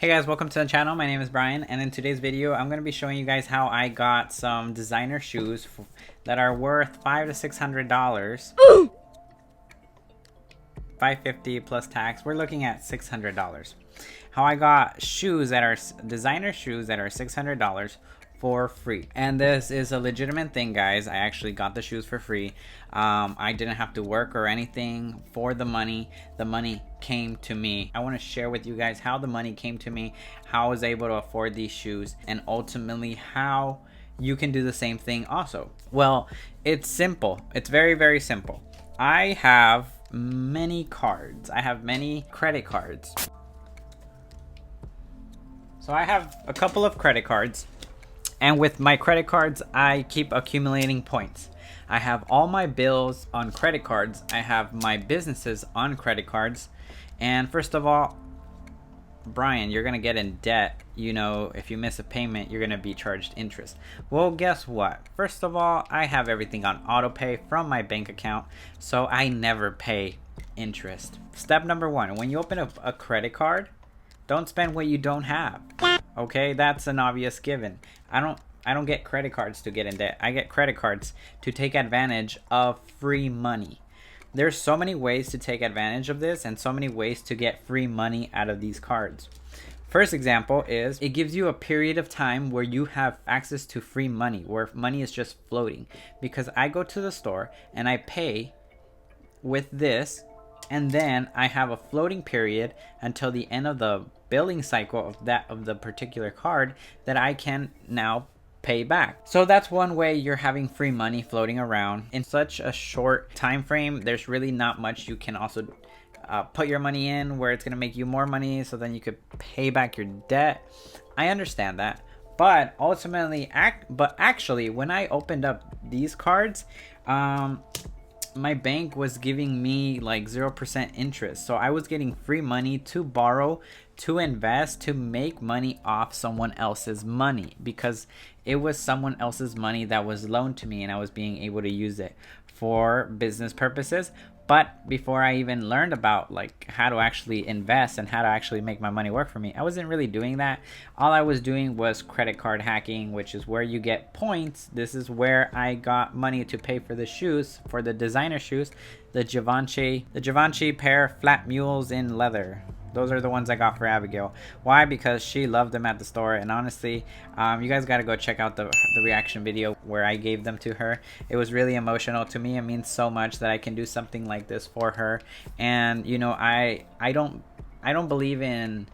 Hey guys, welcome to the channel. My name is Brian, and in today's video I'm going to be showing you guys how I got some designer shoes that are worth $500 to $600. $550 plus tax. We're looking at $600. How I got shoes that are designer shoes that are $600 for free. And this is a legitimate thing, guys. I actually got the shoes for free. I didn't have to work or anything for the money. The money came to me. I want to share with you guys how the money came to me, how I was able to afford these shoes, and ultimately how you can do the same thing also. Well, it's simple. It's very, very simple. I have many cards. I have many credit cards. So I have a couple of credit cards. And with my credit cards, I keep accumulating points. I have all my bills on credit cards. I have my businesses on credit cards. And first of all, Brian, you're going to get in debt. You know, if you miss a payment, you're going to be charged interest. Well, guess what? First of all, I have everything on auto pay from my bank account, so I never pay interest. Step number one, when you open up a credit card, don't spend what you don't have. Okay, that's an obvious given. I don't get credit cards to get in debt. I get credit cards to take advantage of free money. There's so many ways to take advantage of this and so many ways to get free money out of these cards. First example is it gives you a period of time where you have access to free money, where money is just floating. Because I go to the store and I pay with this, and then I have a floating period until the end of the billing cycle of the particular card that I can now pay back. So that's one way you're having free money floating around in such a short time frame. There's really not much you can also put your money in where it's going to make you more money, so then you could pay back your debt. I understand that, but ultimately actually when I opened up these cards, my bank was giving me like 0% interest. So I was getting free money to borrow, to invest, to make money off someone else's money, because it was someone else's money that was loaned to me and I was being able to use it for business purposes. But before I even learned about like how to actually invest and how to actually make my money work for me, I wasn't really doing that. All I was doing was credit card hacking, which is where you get points. This is where I got money to pay for the shoes, for the designer shoes, the Givenchy pair flat mules in leather. Those are the ones I got for Abigail. Why? Because she loved them at the store, and honestly, you guys got to go check out the reaction video where I gave them to her. It was really emotional to me. It means so much that I can do something like this for her. And you know, I don't believe in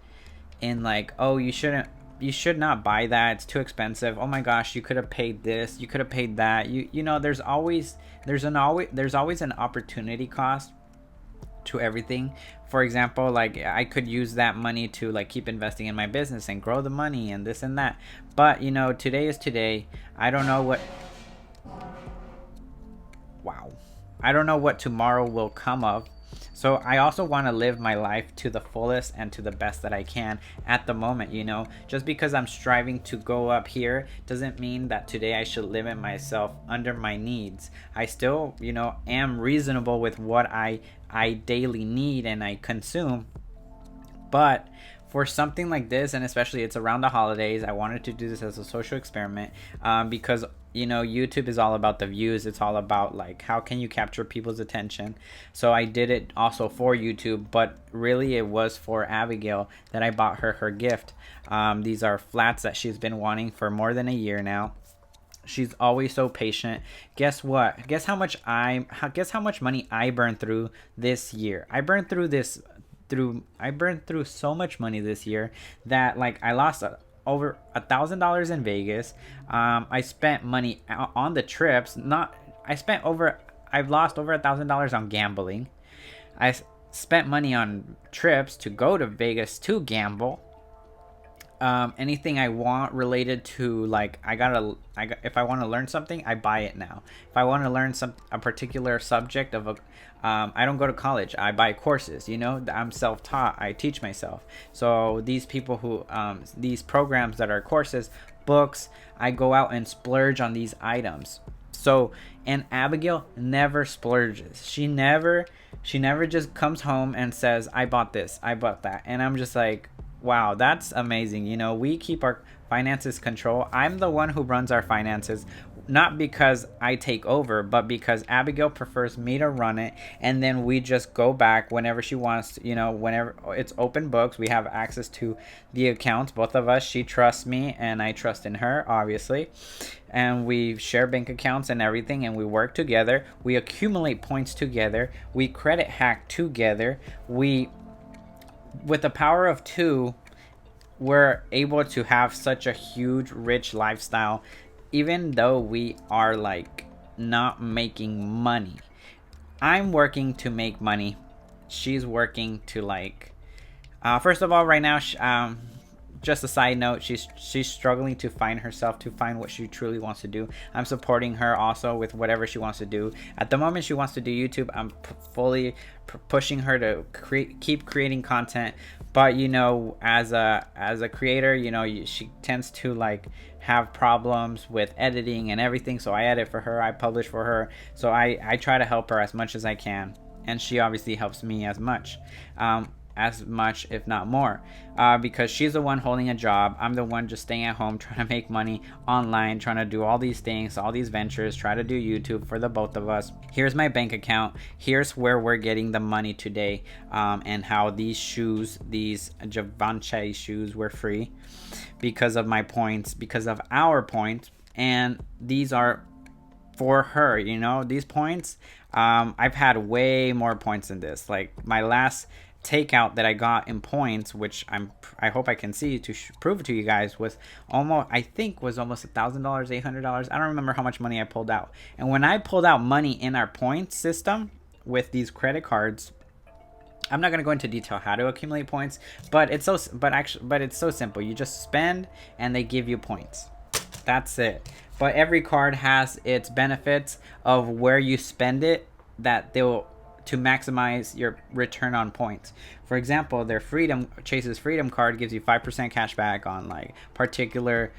like, oh, you should not buy that, it's too expensive. Oh my gosh, you could have paid this, you could have paid that. You know, there's always an opportunity cost to everything. For example, like I could use that money to like keep investing in my business and grow the money and this and that. But you know, today is today. I don't know what tomorrow will come of. So I also want to live my life to the fullest and to the best that I can at the moment. You know, just because I'm striving to go up here doesn't mean that today I should limit myself under my needs. I still, you know, am reasonable with what I daily need and I consume. But for something like this, and especially it's around the holidays, I wanted to do this as a social experiment, because you know, YouTube is all about the views. It's all about like how can you capture people's attention. So I did it also for YouTube, but really it was for Abigail that I bought her gift. These are flats that she's been wanting for more than a year now. She's always so patient. Guess what? Guess how much money I burned through this year. I burned through so much money this year that like I lost over $1,000 in Vegas. I spent money on the trips. I've lost over $1,000 on gambling. I spent money on trips to go to Vegas to gamble. Anything I want related to like if I want to learn something, I buy it now. If I want to learn a particular subject of I don't go to college, I buy courses. You know, I'm self-taught, I teach myself. So these people who these programs that are courses, books, I go out and splurge on these items. So, and Abigail never splurges. She never just comes home and says, I bought this, I bought that. And I'm just like, Wow, that's amazing. You know, we keep our finances control. I'm the one who runs our finances, not because I take over, but because Abigail prefers me to run it, and then we just go back whenever she wants to, you know, whenever it's open books, we have access to the accounts, both of us. She trusts me and I trust in her, obviously. And we share bank accounts and everything, and we work together. We accumulate points together. We credit hack together. We, with the power of two, we're able to have such a huge, rich lifestyle, even though we are like not making money. I'm working to make money. She's working to like. First of all, right now, just a side note, she's struggling to find herself, to find what she truly wants to do. I'm supporting her also with whatever she wants to do. At the moment, she wants to do YouTube. I'm fully pushing her to keep creating content. But you know, as a creator, you know, she tends to like have problems with editing and everything. So I edit for her, I publish for her. So I try to help her as much as I can, and she obviously helps me as much. As much, if not more, because she's the one holding a job. I'm the one just staying at home trying to make money online, trying to do all these things, all these ventures, try to do YouTube for the both of us. Here's my bank account. Here's where we're getting the money today, and how these shoes, these Givenchy shoes, were free because of my points, because of our points, and these are for her. You know, these points, I've had way more points than this. Like my last takeout that I got in points, which I hope I can see to prove it to you guys, was almost, I think was almost $1,000, $800. I don't remember how much money I pulled out. And when I pulled out money in our points system with these credit cards, I'm not going to go into detail how to accumulate points, but it's so simple. You just spend and they give you points. That's it. But every card has its benefits of where you spend it, that they'll to maximize your return on points. For example, their Chase's Freedom card gives you 5% cash back on like particular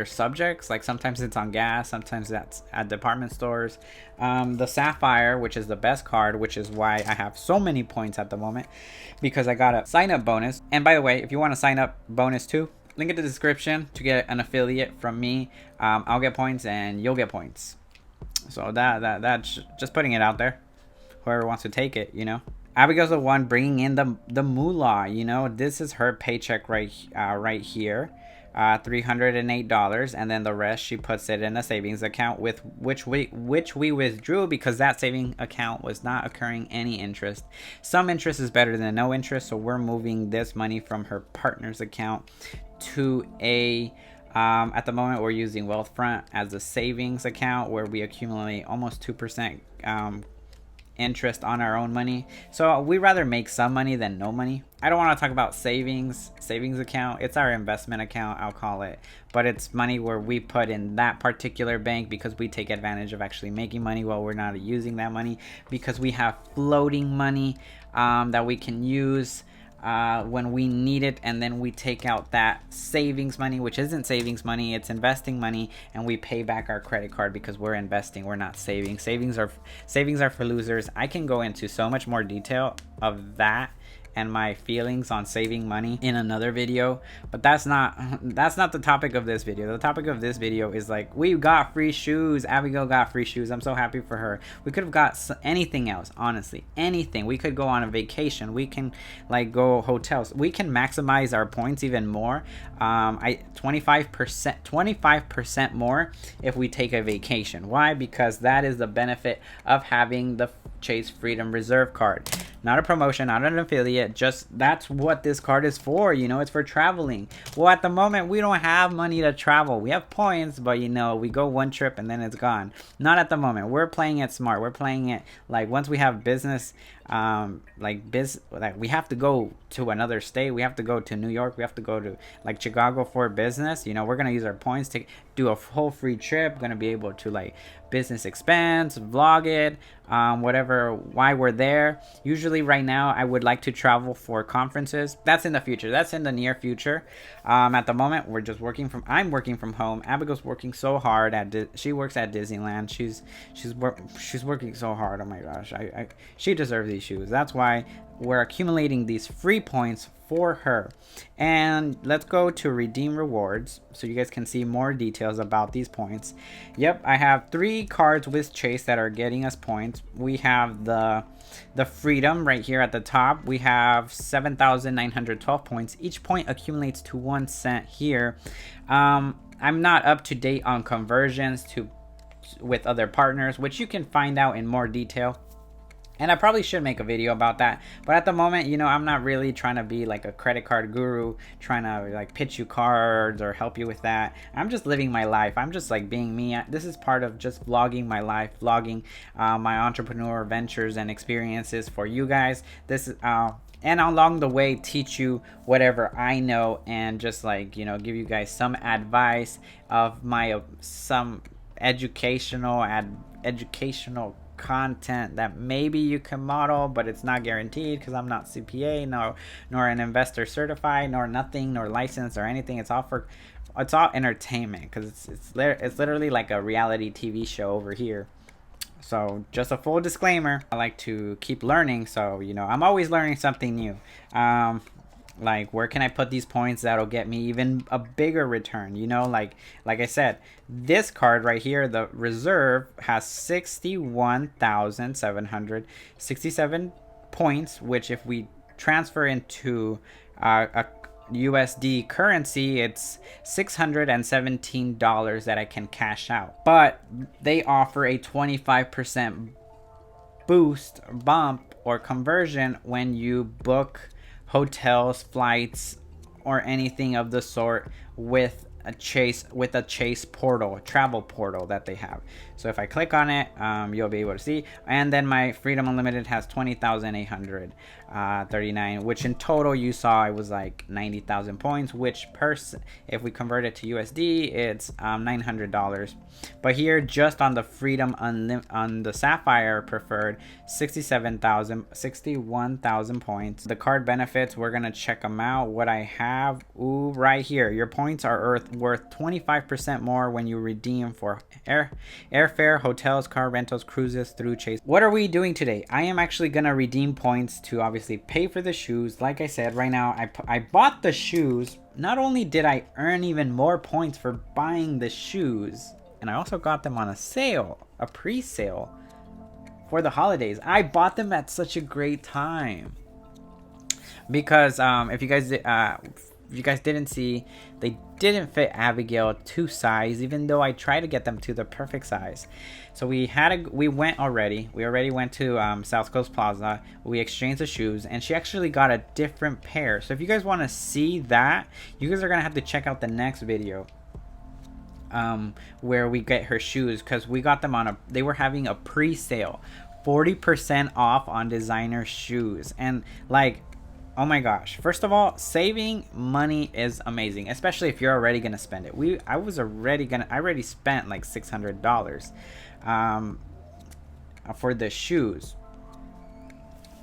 subjects. Like sometimes it's on gas, sometimes that's at department stores. The Sapphire, which is the best card, which is why I have so many points at the moment, because I got a sign up bonus. And by the way, if you want a sign up bonus too, link in the description to get an affiliate from me. I'll get points and you'll get points. So that's just putting it out there. Whoever wants to take it, you know. Abigail's the one bringing in the moolah. You know, this is her paycheck right here, $308, and then the rest she puts it in a savings account with which we withdrew because that saving account was not occurring any interest. Some interest is better than no interest, so we're moving this money from her partner's account to a. At the moment, we're using Wealthfront as a savings account where we accumulate almost 2% interest on our own money. So we rather make some money than no money. I don't want to talk about savings account. It's our investment account, I'll call it. But it's money where we put in that particular bank because we take advantage of actually making money while we're not using that money, because we have floating money that we can use when we need it, and then we take out that savings money, which isn't savings money, it's investing money, and we pay back our credit card because we're investing, we're not saving. Savings are for losers. I can go into so much more detail of that and my feelings on saving money in another video, but that's not the topic of this video. The topic of this video is like, we got free shoes. Abigail got free shoes. I'm so happy for her. We could have got anything else, honestly, anything. We could go on a vacation. We can like go hotels. We can maximize our points even more. 25% more if we take a vacation. Why? Because that is the benefit of having the Chase Freedom Reserve card. Not a promotion, not an affiliate, just that's what this card is for, you know, it's for traveling. Well, at the moment, we don't have money to travel. We have points, but you know, we go one trip and then it's gone. Not at the moment. We're playing it smart. We're playing it like once we have business, like we have to go to another state. We have to go to New York. We have to go to like Chicago for business. You know, we're going to use our points to do a whole free trip. We're going to be able to like business expense, vlog it, whatever, why we're there. Usually right now I would like to travel for conferences. That's in the future. That's in the near future. At the moment we're just I'm working from home. Abigail's working so hard she works at Disneyland. She's working so hard. Oh my gosh. She deserves these shoes. That's why we're accumulating these free points for her. And let's go to redeem rewards so you guys can see more details about these points. Yep, I have 3 cards with Chase that are getting us points. We have the Freedom right here at the top. We have 7,912 points. Each point accumulates to 1 cent here. I'm not up to date on conversions with other partners, which you can find out in more detail. And I probably should make a video about that. But at the moment, you know, I'm not really trying to be like a credit card guru, trying to like pitch you cards or help you with that. I'm just living my life. I'm just like being me. This is part of just vlogging my life, vlogging my entrepreneur ventures and experiences for you guys. This is and along the way teach you whatever I know, and just like, you know, give you guys some advice of my some educational content that maybe you can model, but it's not guaranteed because I'm not CPA, nor an investor certified, nor nothing, nor licensed or anything. It's all entertainment, because it's literally like a reality TV show over here. So just a full disclaimer, I like to keep learning, so you know, I'm always learning something new. Like, where can I put these points that'll get me even a bigger return? You know, like I said, this card right here, the reserve, has 61,767 points, which if we transfer into a USD currency, it's $617 that I can cash out. But they offer a 25% bump or conversion when you book hotels, flights, or anything of the sort with a Chase portal, travel portal that they have. So if I click on it, you'll be able to see. And then my Freedom Unlimited has 20,839, which in total you saw it was like 90,000 points, which if we convert it to USD, it's $900. But here, just on the Freedom on the Sapphire Preferred, 61,000 points. The card benefits, we're gonna check them out. What I have, right here, your points are worth 25% more when you redeem for airfare, hotels, car rentals, cruises through Chase. What are we doing today? I am actually gonna redeem points to obviously pay for the shoes. Like I said, right now I bought the shoes. Not only did I earn even more points for buying the shoes, and I also got them on a sale, a pre-sale for the holidays. I bought them at such a great time because if you guys didn't see, they didn't fit Abigail to size, even though I tried to get them to the perfect size. So we already went to South Coast Plaza. We exchanged the shoes, and she actually got a different pair. So if you guys want to see that, you guys are gonna have to check out the next video where we get her shoes, because we got them they were having a pre-sale, 40% off on designer shoes. And like, oh my gosh, first of all, saving money is amazing, especially if you're already gonna spend it. I already spent like $600 for the shoes.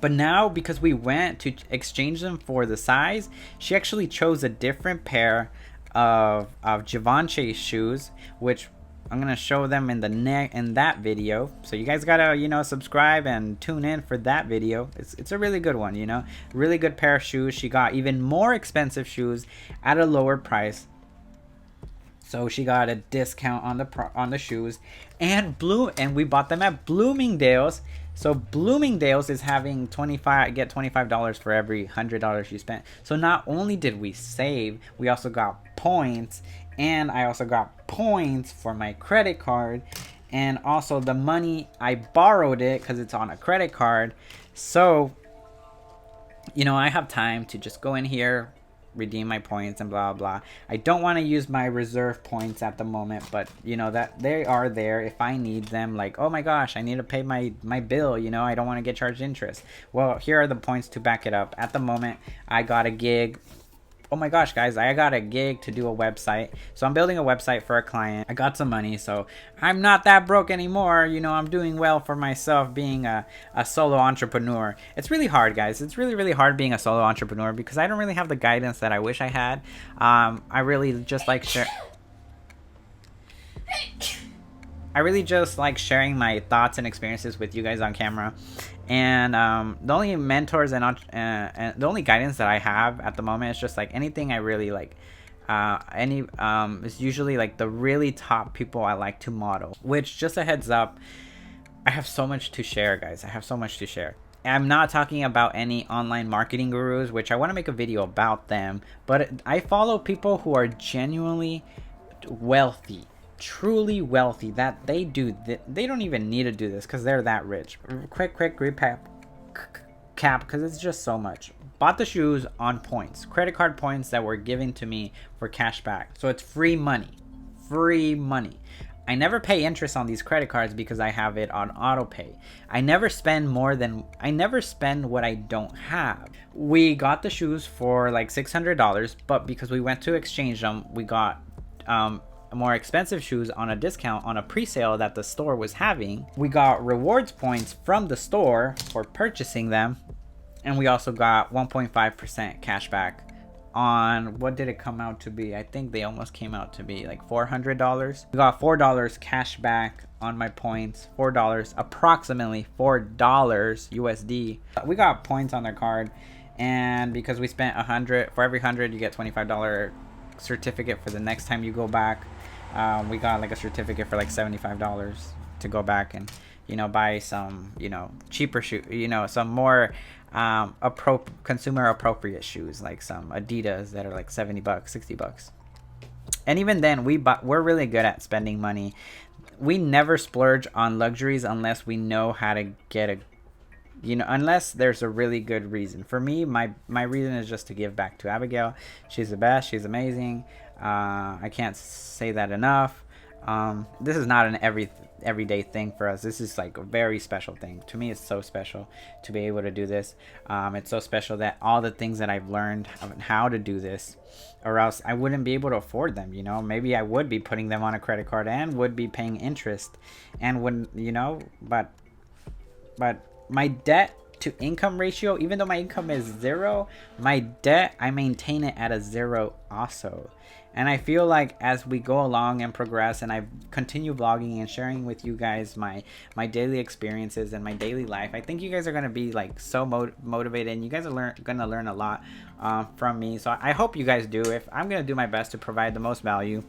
But now, because we went to exchange them for the size, she actually chose a different pair of Givenchy shoes, which I'm gonna show them in that video. So you guys gotta, you know, subscribe and tune in for that video. It's a really good one, you know, really good pair of shoes. She got even more expensive shoes at a lower price. So she got a discount on the shoes, and we bought them at Bloomingdale's. So Bloomingdale's is having $25 for every $100 you spent. So not only did we save, we also got points, and I also got points for my credit card, and also the money I borrowed it because it's on a credit card. So, you know, I have time to just go in here, redeem my points and blah blah. I don't want to use my reserve points at the moment, but you know that they are there if I need them. Like, oh my gosh, I need to pay my bill, you know, I don't want to get charged interest. Well, here are the points to back it up. At the moment, I got a gig. Oh my gosh, guys, I got a gig to do a website. So I'm building a website for a client. I got some money, so I'm not that broke anymore. You know, I'm doing well for myself being a solo entrepreneur. It's really hard, guys. It's really, really hard being a solo entrepreneur because I don't really have the guidance that I wish I had. I really just like sharing my thoughts and experiences with you guys on camera. And the only mentors and the only guidance that I have at the moment is just like anything I really like. It's usually like the really top people I like to model. Which, just a heads up, I have so much to share, guys. I have so much to share. I'm not talking about any online marketing gurus, which I want to make a video about them, but I follow people who are genuinely wealthy, truly wealthy, that they don't even need to do this because they're that rich. Quick recap, because it's just so much. Bought the shoes on points, credit card points that were given to me for cash back, so it's free money. I never pay interest on these credit cards because I have it on auto pay. I never spend what I don't have. We got the shoes for like $600, but because we went to exchange them, we got more expensive shoes on a discount on a pre-sale that the store was having. We got rewards points from the store for purchasing them, and we also got 1.5% cash back on, what did it come out to be? I think they almost came out to be like $400. We got $4 cash back on my points. $4, approximately $4 USD. We got points on their card, and because we spent 100, for every 100 you get $25 certificate for the next time you go back. We got like a certificate for like $75 to go back and, you know, buy some, you know, cheaper shoe, you know, some more consumer appropriate shoes, like some Adidas that are like $70, $60. And even then, we're really good at spending money. We never splurge on luxuries unless we know how to get a, you know, unless there's a really good reason. For me, my reason is just to give back to Abigail. She's the best. She's amazing. I can't say that enough. This is not an everyday thing for us. This is like a very special thing. To me, it's so special to be able to do this. It's so special that all the things that I've learned of how to do this, or else I wouldn't be able to afford them, you know. Maybe I would be putting them on a credit card and would be paying interest and wouldn't, you know, but my debt to income ratio, even though my income is 0, my debt, I maintain it at a 0 also. And I feel like as we go along and progress, and I continue vlogging and sharing with you guys my daily experiences and my daily life, I think you guys are going to be like so motivated, and you guys are going to learn a lot from me. So I hope you guys do. If I'm going to do my best to provide the most value.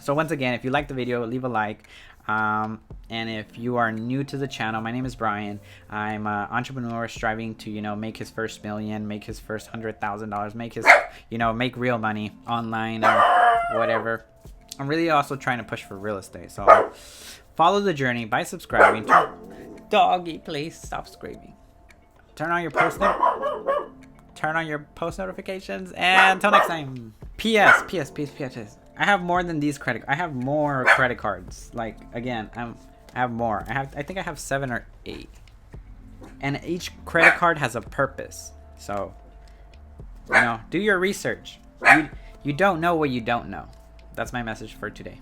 So once again, if you like the video, leave a like. And if you are new to the channel, my name is Brian. I'm an entrepreneur striving to, you know, make his first million, make his first $100,000, make his, you know, make real money online or whatever. I'm really also trying to push for real estate. So follow the journey by subscribing. Doggy, please stop screaming. Turn on your post notifications. And until next time. P.S. I have more than these I have more credit cards. Like, again, I have more. I think I have 7 or 8. And each credit card has a purpose. So, you know, do your research. You don't know what you don't know. That's my message for today.